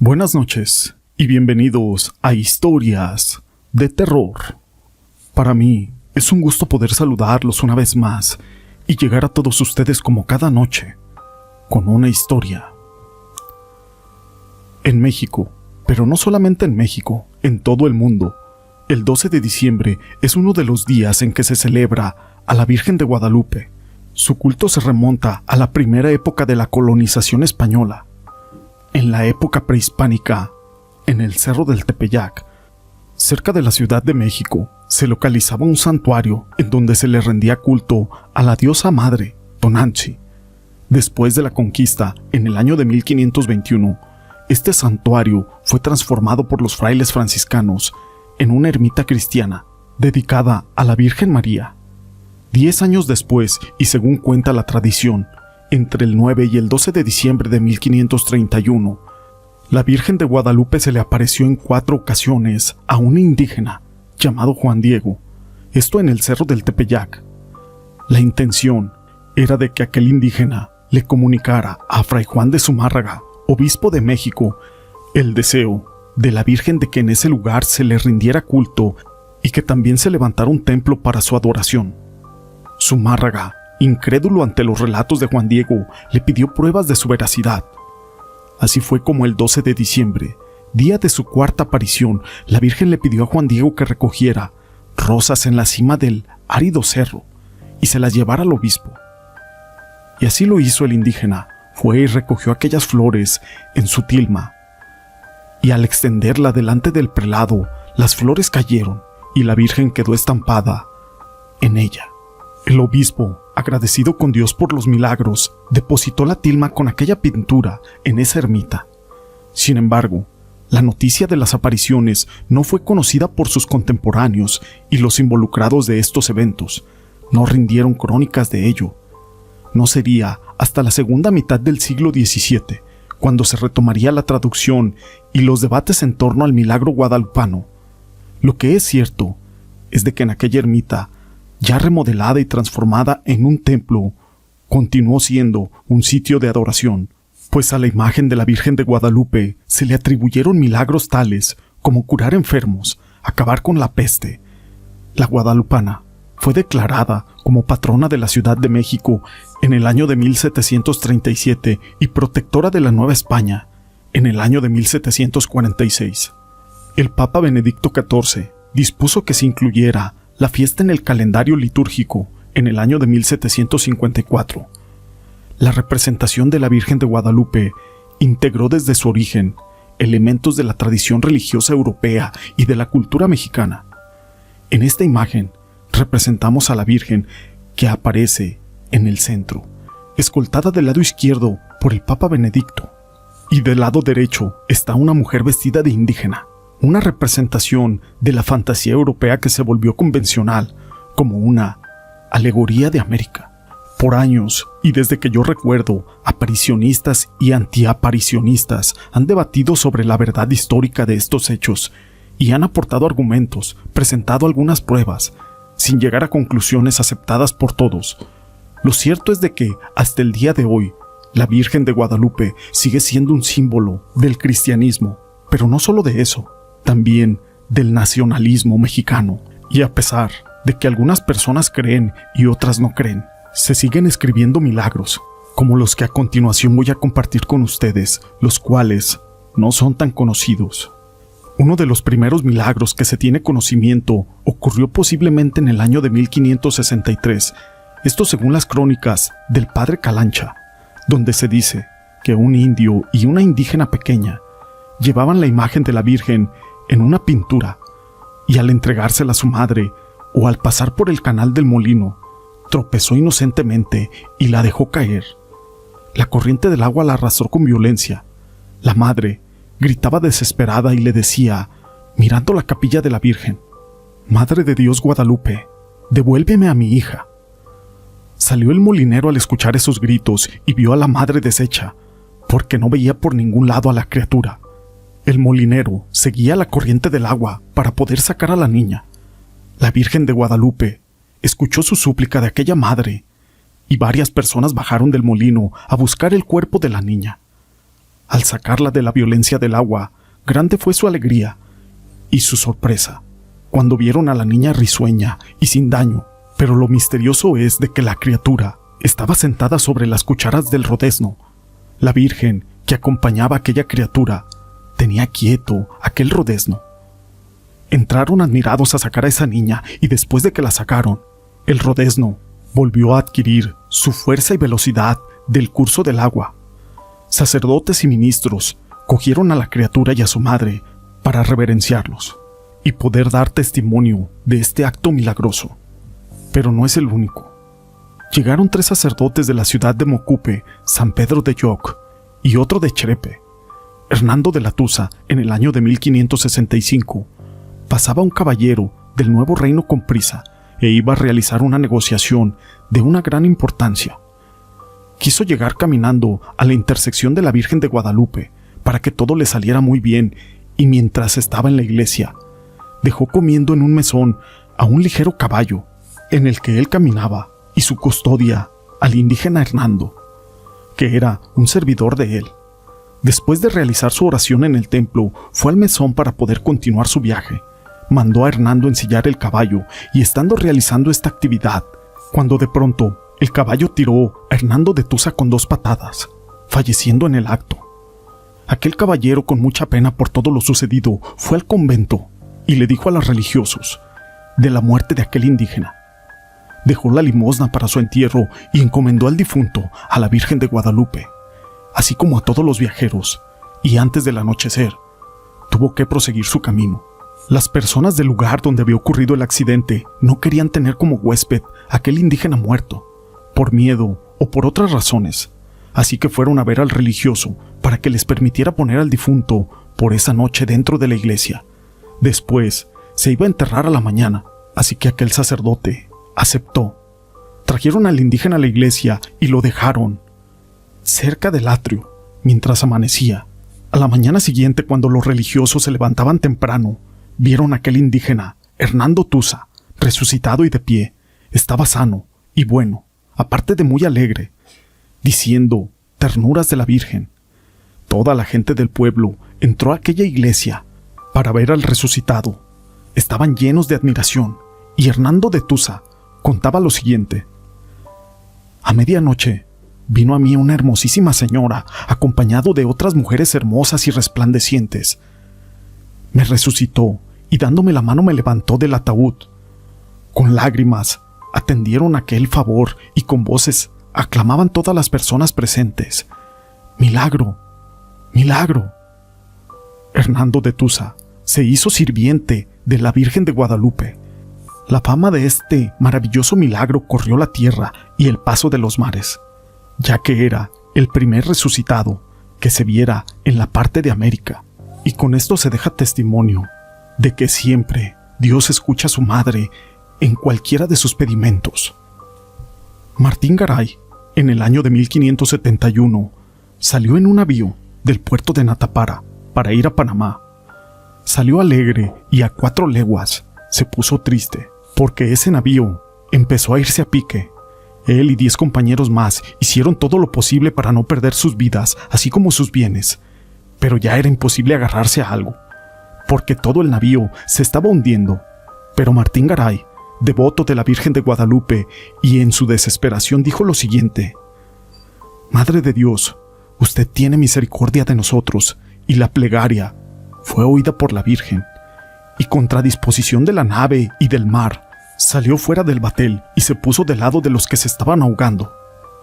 Buenas noches y bienvenidos a Historias de Terror. Para mí es un gusto poder saludarlos una vez más y llegar a todos ustedes como cada noche con una historia. En México, pero no solamente en México, en todo el mundo, el 12 de diciembre es uno de los días en que se celebra a la Virgen de Guadalupe. Su culto se remonta a la primera época de la colonización española. En la época prehispánica, en el Cerro del Tepeyac, cerca de la Ciudad de México, se localizaba un santuario en donde se le rendía culto a la diosa madre, Tonantzin. Después de la conquista, en el año de 1521, este santuario fue transformado por los frailes franciscanos en una ermita cristiana dedicada a la Virgen María. 10 años después, y según cuenta la tradición, entre el 9 y el 12 de diciembre de 1531, la Virgen de Guadalupe se le apareció en 4 ocasiones a un indígena llamado Juan Diego, esto en el Cerro del Tepeyac. La intención era de que aquel indígena le comunicara a Fray Juan de Zumárraga, obispo de México, el deseo de la Virgen de que en ese lugar se le rindiera culto y que también se levantara un templo para su adoración. Zumárraga, incrédulo ante los relatos de Juan Diego, le pidió pruebas de su veracidad. Así fue como el 12 de diciembre, día de su cuarta aparición, la Virgen le pidió a Juan Diego que recogiera rosas en la cima del árido cerro y se las llevara al obispo. Y así lo hizo el indígena, fue y recogió aquellas flores en su tilma. Y al extenderla delante del prelado, las flores cayeron y la Virgen quedó estampada en ella. El obispo, agradecido con Dios por los milagros, depositó la tilma con aquella pintura en esa ermita. Sin embargo, la noticia de las apariciones no fue conocida por sus contemporáneos y los involucrados de estos eventos no rindieron crónicas de ello. No sería hasta la segunda mitad del siglo XVII cuando se retomaría la traducción y los debates en torno al milagro guadalupano. Lo que es cierto es de que en aquella ermita, ya remodelada y transformada en un templo, continuó siendo un sitio de adoración, pues a la imagen de la Virgen de Guadalupe se le atribuyeron milagros tales como curar enfermos, acabar con la peste. La guadalupana fue declarada como patrona de la Ciudad de México en el año de 1737 y protectora de la Nueva España en el año de 1746. El Papa Benedicto XIV dispuso que se incluyera la fiesta en el calendario litúrgico en el año de 1754. La representación de la Virgen de Guadalupe integró desde su origen elementos de la tradición religiosa europea y de la cultura mexicana. En esta imagen representamos a la Virgen que aparece en el centro, escoltada del lado izquierdo por el Papa Benedicto, y del lado derecho está una mujer vestida de indígena. Una representación de la fantasía europea que se volvió convencional como una alegoría de América. Por años, y desde que yo recuerdo, aparicionistas y antiaparicionistas han debatido sobre la verdad histórica de estos hechos y han aportado argumentos, presentado algunas pruebas, sin llegar a conclusiones aceptadas por todos. Lo cierto es de que, hasta el día de hoy, la Virgen de Guadalupe sigue siendo un símbolo del cristianismo, pero no solo de eso, también del nacionalismo mexicano. Y a pesar de que algunas personas creen y otras no creen, se siguen escribiendo milagros, como los que a continuación voy a compartir con ustedes, los cuales no son tan conocidos. Uno de los primeros milagros que se tiene conocimiento ocurrió posiblemente en el año de 1563, esto según las crónicas del Padre Calancha, donde se dice que un indio y una indígena pequeña llevaban la imagen de la Virgen en una pintura, y al entregársela a su madre o al pasar por el canal del molino, tropezó inocentemente y la dejó caer. La corriente del agua la arrastró con violencia. La madre gritaba desesperada y le decía, mirando la capilla de la Virgen: «Madre de Dios Guadalupe, devuélveme a mi hija». Salió el molinero al escuchar esos gritos y vio a la madre deshecha, porque no veía por ningún lado a la criatura. El molinero seguía la corriente del agua para poder sacar a la niña. La Virgen de Guadalupe escuchó su súplica de aquella madre y varias personas bajaron del molino a buscar el cuerpo de la niña. Al sacarla de la violencia del agua, grande fue su alegría y su sorpresa cuando vieron a la niña risueña y sin daño. Pero lo misterioso es de que la criatura estaba sentada sobre las cucharas del rodezno. La Virgen que acompañaba a aquella criatura tenía quieto aquel rodezno. Entraron admirados a sacar a esa niña y después de que la sacaron, el rodezno volvió a adquirir su fuerza y velocidad del curso del agua. Sacerdotes y ministros cogieron a la criatura y a su madre para reverenciarlos y poder dar testimonio de este acto milagroso. Pero no es el único. Llegaron 3 sacerdotes de la ciudad de Mocupe, San Pedro de Yoc y otro de Cherepe. Hernando de la Tusa, en el año de 1565, pasaba un caballero del nuevo reino con prisa e iba a realizar una negociación de una gran importancia. Quiso llegar caminando a la intersección de la Virgen de Guadalupe para que todo le saliera muy bien, y mientras estaba en la iglesia, dejó comiendo en un mesón a un ligero caballo en el que él caminaba y su custodia al indígena Hernando, que era un servidor de él. Después de realizar su oración en el templo, fue al mesón para poder continuar su viaje. Mandó a Hernando ensillar el caballo y estando realizando esta actividad, cuando de pronto el caballo tiró a Hernando de Tusa con 2 patadas, falleciendo en el acto. Aquel caballero, con mucha pena por todo lo sucedido, fue al convento y le dijo a los religiosos de la muerte de aquel indígena. Dejó la limosna para su entierro y encomendó al difunto a la Virgen de Guadalupe, así como a todos los viajeros, y antes del anochecer, tuvo que proseguir su camino. Las personas del lugar donde había ocurrido el accidente no querían tener como huésped a aquel indígena muerto, por miedo o por otras razones, así que fueron a ver al religioso para que les permitiera poner al difunto por esa noche dentro de la iglesia. Después se iba a enterrar a la mañana, así que aquel sacerdote aceptó. Trajeron al indígena a la iglesia y lo dejaron cerca del atrio mientras amanecía. A la mañana siguiente, cuando los religiosos se levantaban temprano, vieron a aquel indígena, Hernando Tusa, resucitado y de pie. Estaba sano y bueno, aparte de muy alegre, diciendo ternuras de la Virgen. Toda la gente del pueblo entró a aquella iglesia para ver al resucitado. Estaban llenos de admiración, y Hernando de Tusa contaba lo siguiente: a medianoche vino a mí una hermosísima señora, acompañado de otras mujeres hermosas y resplandecientes. Me resucitó y dándome la mano me levantó del ataúd. Con lágrimas atendieron aquel favor y con voces aclamaban todas las personas presentes: ¡milagro! ¡Milagro! Hernando de Tusa se hizo sirviente de la Virgen de Guadalupe. La fama de este maravilloso milagro corrió la tierra y el paso de los mares, ya que era el primer resucitado que se viera en la parte de América. Y con esto se deja testimonio de que siempre Dios escucha a su madre en cualquiera de sus pedimentos. Martín Garay, en el año de 1571, salió en un navío del puerto de Natapara para ir a Panamá. Salió alegre y a 4 leguas se puso triste, porque ese navío empezó a irse a pique. Él y 10 compañeros más hicieron todo lo posible para no perder sus vidas, así como sus bienes, pero ya era imposible agarrarse a algo, porque todo el navío se estaba hundiendo. Pero Martín Garay, devoto de la Virgen de Guadalupe, y en su desesperación dijo lo siguiente: Madre de Dios, usted tiene misericordia de nosotros, y la plegaria fue oída por la Virgen, y contra disposición de la nave y del mar, salió fuera del batel y se puso del lado de los que se estaban ahogando.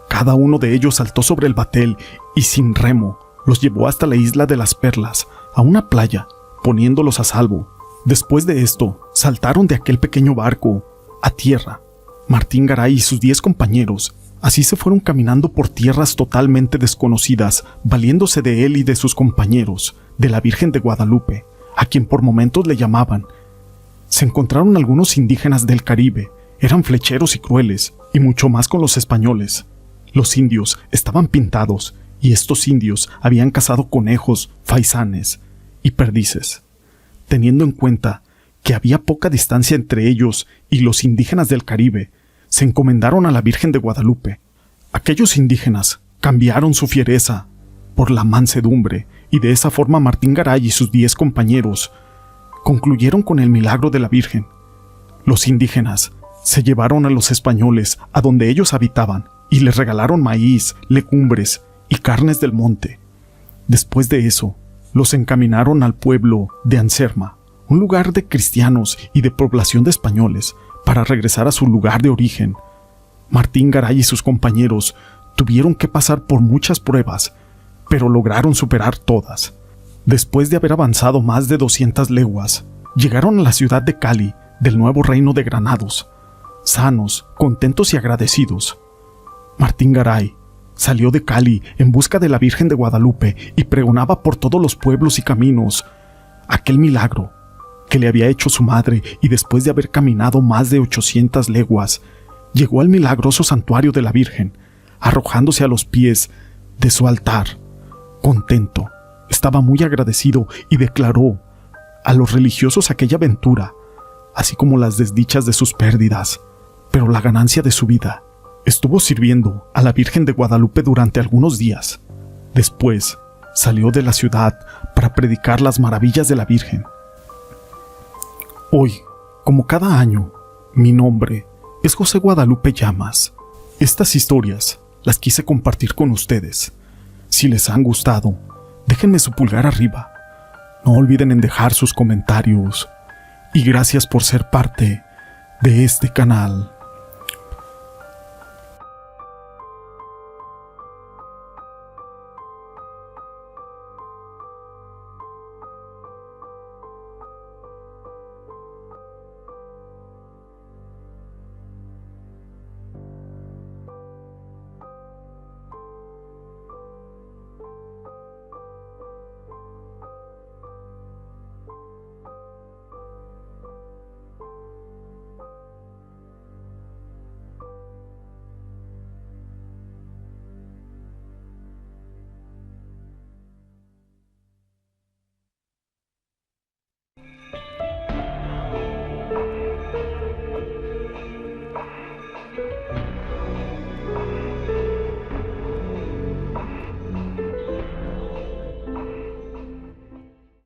Cada uno de ellos saltó sobre el batel y sin remo los llevó hasta la isla de las Perlas, a una playa, poniéndolos a salvo. Después de esto, saltaron de aquel pequeño barco a tierra. Martín Garay y sus 10 compañeros así se fueron caminando por tierras totalmente desconocidas, valiéndose de él y de sus compañeros, de la Virgen de Guadalupe, a quien por momentos le llamaban. Se encontraron algunos indígenas del Caribe, eran flecheros y crueles, y mucho más con los españoles. Los indios estaban pintados, y estos indios habían cazado conejos, faisanes y perdices. Teniendo en cuenta que había poca distancia entre ellos y los indígenas del Caribe, se encomendaron a la Virgen de Guadalupe. Aquellos indígenas cambiaron su fiereza por la mansedumbre, y de esa forma Martín Garay y sus 10 compañeros concluyeron con el milagro de la Virgen. Los indígenas se llevaron a los españoles a donde ellos habitaban y les regalaron maíz, legumbres y carnes del monte. Después de eso, los encaminaron al pueblo de Anserma, un lugar de cristianos y de población de españoles, para regresar a su lugar de origen. Martín Garay y sus compañeros tuvieron que pasar por muchas pruebas, pero lograron superar todas. Después de haber avanzado más de 200 leguas, llegaron a la ciudad de Cali, del nuevo reino de Granados, sanos, contentos y agradecidos. Martín Garay salió de Cali en busca de la Virgen de Guadalupe y pregonaba por todos los pueblos y caminos aquel milagro que le había hecho su madre, y después de haber caminado más de 800 leguas, llegó al milagroso santuario de la Virgen, arrojándose a los pies de su altar. Contento, estaba muy agradecido y declaró a los religiosos aquella aventura, así como las desdichas de sus pérdidas, pero la ganancia de su vida. Estuvo sirviendo a la Virgen de Guadalupe durante algunos días. Después salió de la ciudad para predicar las maravillas de la Virgen. Hoy, como cada año, mi nombre es José Guadalupe Llamas. Estas historias las quise compartir con ustedes. Si les han gustado, déjenme su pulgar arriba. No olviden en dejar sus comentarios. Y gracias por ser parte de este canal.